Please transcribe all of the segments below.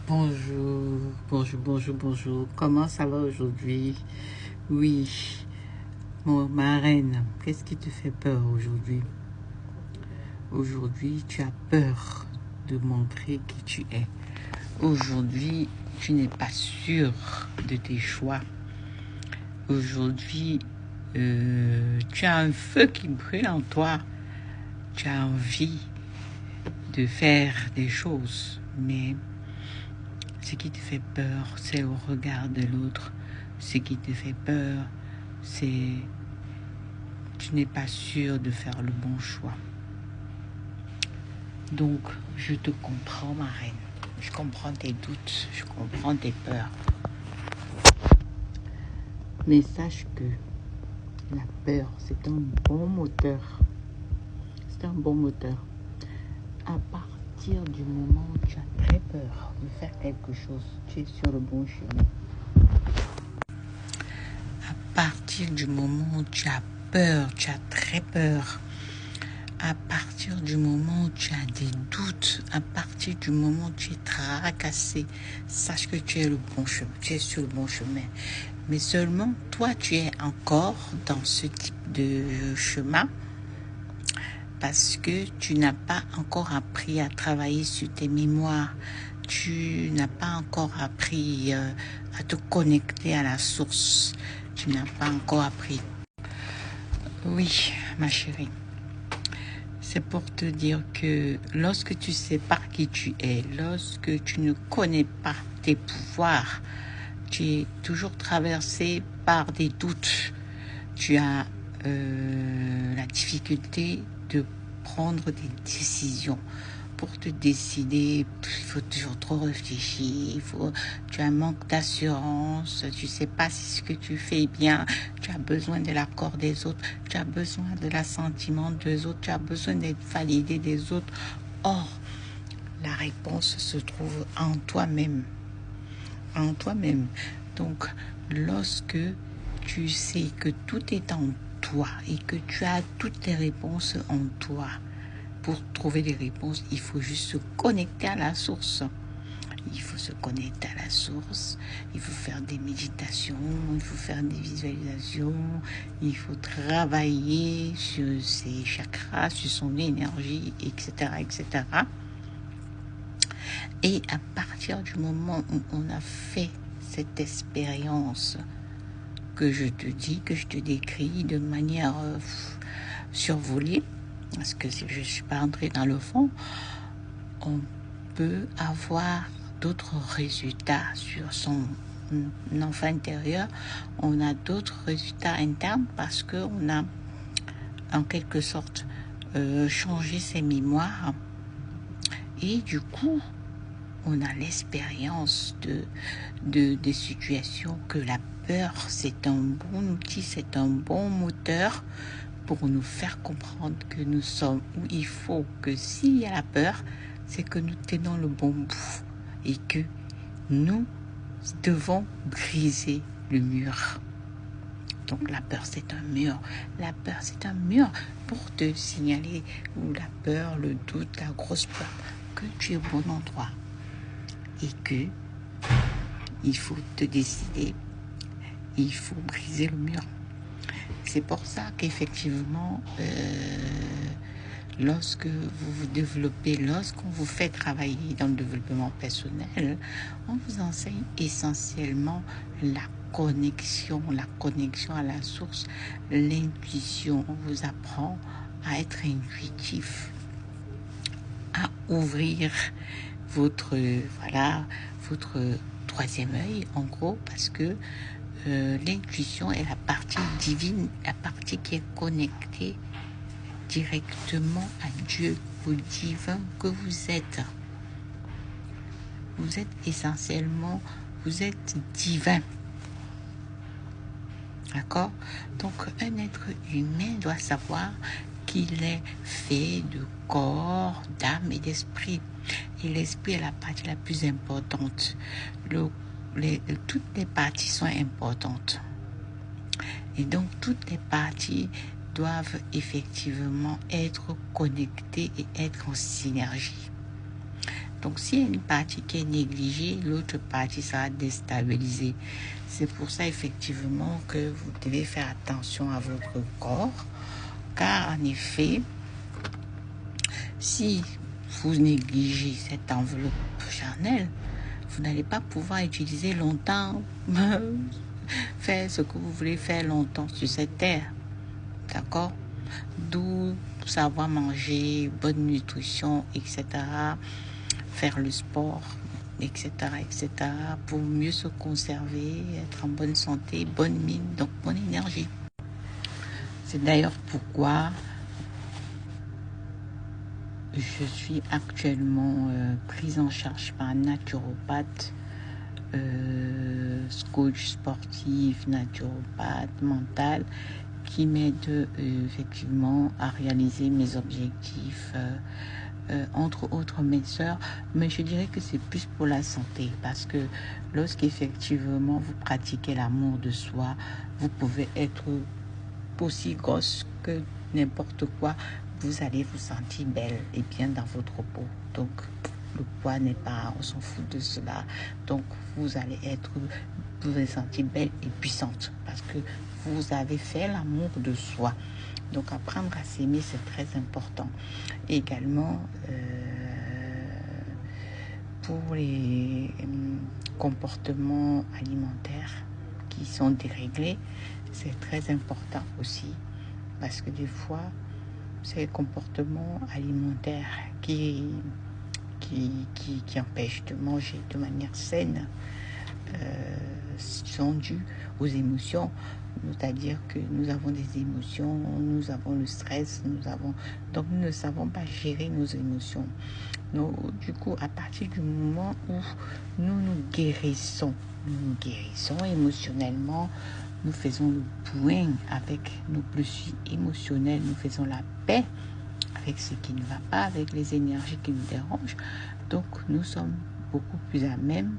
Bonjour, bonjour, bonjour, bonjour. Comment ça va aujourd'hui? Oui, ma reine, qu'est-ce qui te fait peur aujourd'hui? Aujourd'hui, tu as peur de montrer qui tu es. Aujourd'hui, tu n'es pas sûr de tes choix. Aujourd'hui, tu as un feu qui brûle en toi. Tu as envie de faire des choses, mais ce qui te fait peur, c'est le regard de l'autre. Ce qui te fait peur, c'est tu n'es pas sûr de faire le bon choix. Donc, je te comprends, ma reine. Je comprends tes doutes, je comprends tes peurs. Mais sache que la peur, c'est un bon moteur. C'est un bon moteur. À partir du moment où tu as très peur de faire quelque chose, tu es sur le bon chemin. À partir du moment où tu as peur, tu as très peur, à partir du moment où tu as des doutes, à partir du moment où tu es tracassé, sache que tu es le bon chemin, tu es sur le bon chemin. Mais seulement toi, tu es encore dans ce type de chemin parce que tu n'as pas encore appris à travailler sur tes mémoires. Tu n'as pas encore appris à te connecter à la source. Tu n'as pas encore appris. Oui, ma chérie. C'est pour te dire que lorsque tu sais pas qui tu es, lorsque tu ne connais pas tes pouvoirs, tu es toujours traversé par des doutes. Tu as la difficulté de prendre des décisions. Pour te décider, il faut toujours trop réfléchir. Tu as un manque d'assurance. Tu sais pas si ce que tu fais est bien. Tu as besoin de l'accord des autres. Tu as besoin de l'assentiment des autres. Tu as besoin d'être validé des autres. Or, la réponse se trouve en toi-même. En toi-même. Donc, lorsque tu sais que tout est en toi et que tu as toutes les réponses en toi, pour trouver des réponses, il faut juste se connecter à la source. Il faut se connecter à la source, il faut faire des méditations, il faut faire des visualisations, il faut travailler sur ses chakras, sur son énergie, etc., etc. Et à partir du moment où on a fait cette expérience que je te dis, que je te décris de manière survolée, parce que si je ne suis pas entrée dans le fond, on peut avoir d'autres résultats sur son enfant intérieur. On a d'autres résultats internes parce qu'on a en quelque sorte changé ses mémoires. Et du coup, on a l'expérience des situations que la peur, c'est un bon outil, c'est un bon moteur pour nous faire comprendre que nous sommes où il faut, que s'il y a la peur, c'est que nous tenons le bon bout et que nous devons briser le mur. Donc la peur, c'est un mur. La peur, c'est un mur pour te signaler, ou la peur, le doute, la grosse peur, que tu es au bon endroit et que il faut te décider, il faut briser le mur. C'est pour ça qu'effectivement, lorsque vous vous développez, lorsqu'on vous fait travailler dans le développement personnel, on vous enseigne essentiellement la connexion à la source, l'intuition. On vous apprend à être intuitif, à ouvrir votre troisième œil, en gros, parce que l'intuition est la partie divine, la partie qui est connectée directement à Dieu, au divin que vous êtes. Vous êtes essentiellement, vous êtes divin. D'accord? Donc, un être humain doit savoir qu'il est fait de corps, d'âme et d'esprit. Et l'esprit est la partie la plus importante. Toutes les parties sont importantes. Et donc, toutes les parties doivent effectivement être connectées et être en synergie. Donc, s'il y a une partie qui est négligée, l'autre partie sera déstabilisée. C'est pour ça, effectivement, que vous devez faire attention à votre corps. Car, en effet, si vous négligez cette enveloppe charnelle, vous n'allez pas pouvoir utiliser longtemps, faire ce que vous voulez faire longtemps sur cette terre. D'accord? D'où savoir manger, bonne nutrition, etc. Faire le sport, etc., etc. pour mieux se conserver, être en bonne santé, bonne mine, donc bonne énergie. C'est d'ailleurs pourquoi je suis actuellement prise en charge par un naturopathe, coach sportif, naturopathe, mental, qui m'aide effectivement à réaliser mes objectifs, entre autres mes sœurs. Mais je dirais que c'est plus pour la santé, parce que lorsqu'effectivement vous pratiquez l'amour de soi, vous pouvez être aussi grosse que n'importe quoi, vous allez vous sentir belle et bien dans votre peau. Donc le poids n'est pas, on s'en fout de cela. Donc vous allez vous sentir belle et puissante parce que vous avez fait l'amour de soi. Donc apprendre à s'aimer, c'est très important. Également, pour les comportements alimentaires qui sont déréglés, c'est très important aussi. Parce que des fois, c'est les comportements alimentaires qui empêchent de manger de manière saine, sont dus aux émotions. C'est-à-dire que nous avons des émotions, nous avons le stress, donc nous ne savons pas gérer nos émotions. Donc, du coup, à partir du moment où nous guérissons émotionnellement, nous faisons le point avec nos blessures émotionnelles, nous faisons la paix avec ce qui ne va pas, avec les énergies qui nous dérangent. Donc, nous sommes beaucoup plus à même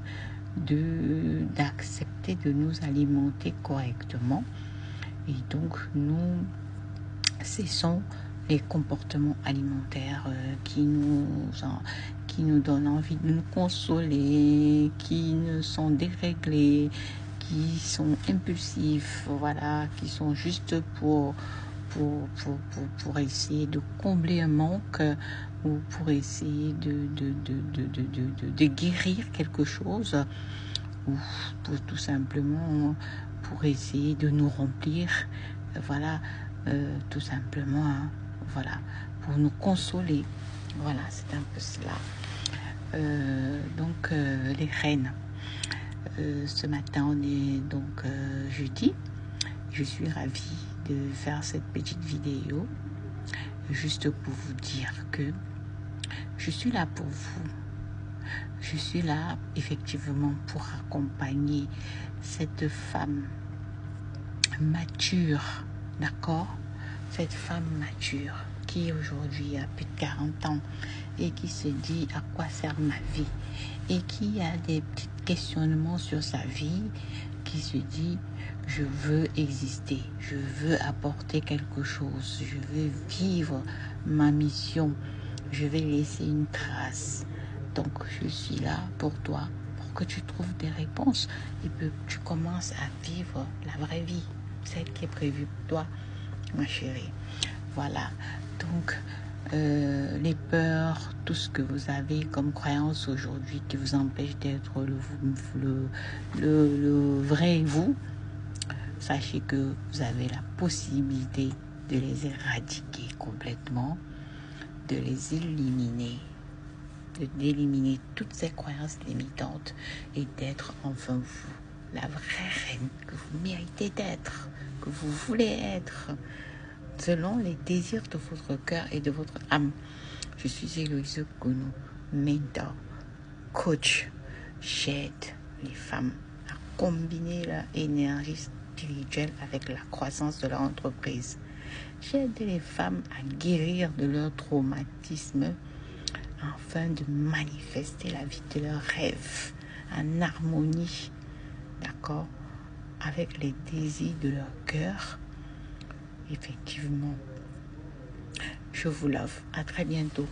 d'accepter de nous alimenter correctement. Et donc, nous cessons les comportements alimentaires qui nous donnent envie de nous consoler, qui ne sont déréglés, qui sont impulsifs, voilà, qui sont juste pour essayer de combler un manque ou pour essayer de guérir quelque chose, ou pour tout simplement pour essayer de nous remplir, voilà, tout simplement, hein, voilà, pour nous consoler. Voilà, c'est un peu cela. Donc, les reines. Ce matin, on est donc jeudi. Je suis ravie de faire cette petite vidéo juste pour vous dire que je suis là pour vous. Je suis là effectivement pour accompagner cette femme mature, d'accord? Cette femme mature qui aujourd'hui a plus de 40 ans et qui se dit à quoi sert ma vie et qui a des petits questionnements sur sa vie, qui se dit je veux exister, je veux apporter quelque chose, je veux vivre ma mission, je vais laisser une trace. Donc je suis là pour toi, pour que tu trouves des réponses et que tu commences à vivre la vraie vie, celle qui est prévue pour toi, ma chérie. Voilà, donc les peurs, tout ce que vous avez comme croyance aujourd'hui qui vous empêche d'être le vrai vous, sachez que vous avez la possibilité de les éradiquer complètement, de les éliminer, d'éliminer toutes ces croyances limitantes et d'être enfin vous, la vraie reine que vous méritez d'être, que vous voulez être, selon les désirs de votre cœur et de votre âme. Je suis Héloïse Gono, mentor, coach. J'aide les femmes à combiner leur énergie spirituelle avec la croissance de leur entreprise. J'aide les femmes à guérir de leur traumatisme afin de manifester la vie de leurs rêves en harmonie, d'accord, avec les désirs de leur cœur. Effectivement, je vous love. À très bientôt.